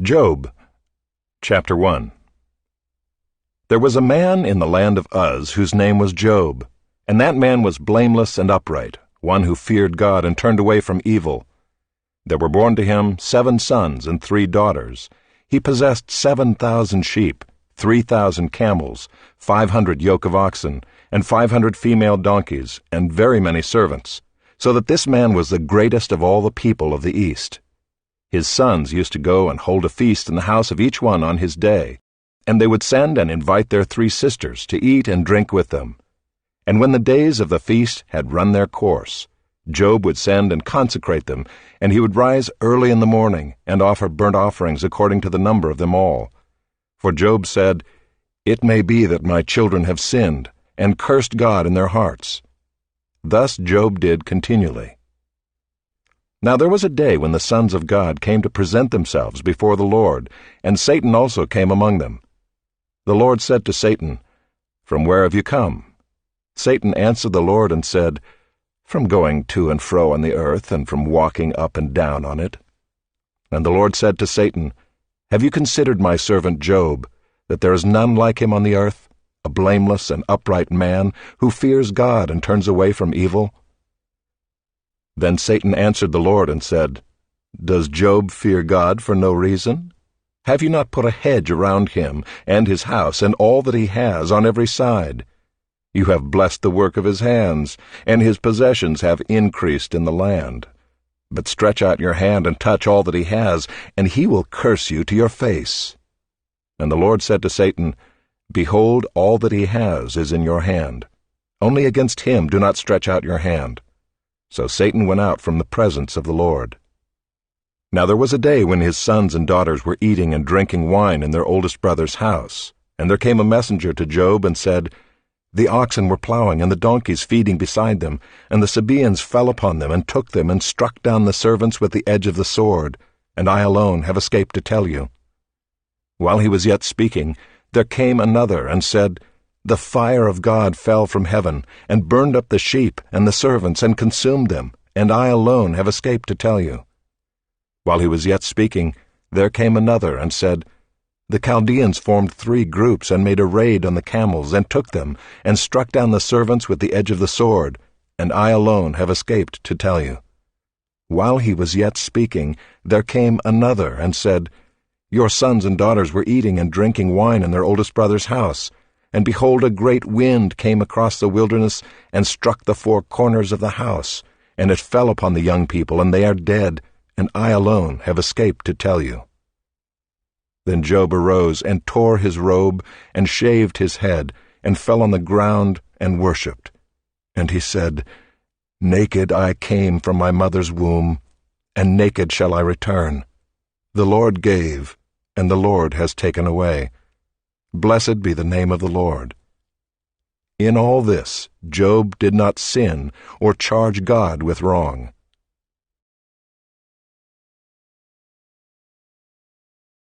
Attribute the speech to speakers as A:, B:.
A: Job, chapter 1. There was a man in the land of Uz whose name was Job, and that man was blameless and upright, one who feared God and turned away from evil. There were born to him 7 sons and 3 daughters. He possessed 7,000 sheep, 3,000 camels, 500 yoke of oxen, and 500 female donkeys, and very many servants, so that this man was the greatest of all the people of the East. His sons used to go and hold a feast in the house of each one on his day, and they would send and invite their 3 sisters to eat and drink with them. And when the days of the feast had run their course, Job would send and consecrate them, and he would rise early in the morning and offer burnt offerings according to the number of them all. For Job said, "It may be that my children have sinned, and cursed God in their hearts." Thus Job did continually. Now there was a day when the sons of God came to present themselves before the Lord, and Satan also came among them. The Lord said to Satan, "From where have you come?" Satan answered the Lord and said, "From going to and fro on the earth, and from walking up and down on it." And the Lord said to Satan, "Have you considered my servant Job, that there is none like him on the earth, a blameless and upright man, who fears God and turns away from evil?" Then Satan answered the Lord and said, "Does Job fear God for no reason? Have you not put a hedge around him and his house and all that he has on every side? You have blessed the work of his hands, and his possessions have increased in the land. But stretch out your hand and touch all that he has, and he will curse you to your face." And the Lord said to Satan, "Behold, all that he has is in your hand. Only against him do not stretch out your hand." So Satan went out from the presence of the Lord. Now there was a day when his sons and daughters were eating and drinking wine in their oldest brother's house. And there came a messenger to Job and said, "The oxen were plowing and the donkeys feeding beside them, and the Sabaeans fell upon them and took them and struck down the servants with the edge of the sword, and I alone have escaped to tell you." While he was yet speaking, there came another and said, "The fire of God fell from heaven, and burned up the sheep and the servants, and consumed them, and I alone have escaped to tell you." While he was yet speaking, there came another and said, "The Chaldeans formed 3 groups, and made a raid on the camels, and took them, and struck down the servants with the edge of the sword, and I alone have escaped to tell you." While he was yet speaking, there came another and said, "Your sons and daughters were eating and drinking wine in their oldest brother's house, and behold, a great wind came across the wilderness and struck the 4 corners of the house, and it fell upon the young people, and they are dead, and I alone have escaped to tell you." Then Job arose and tore his robe, and shaved his head, and fell on the ground and worshipped. And he said, "Naked I came from my mother's womb, and naked shall I return. The Lord gave, and the Lord has taken away. Blessed be the name of the Lord." In all this, Job did not sin or charge God with wrong.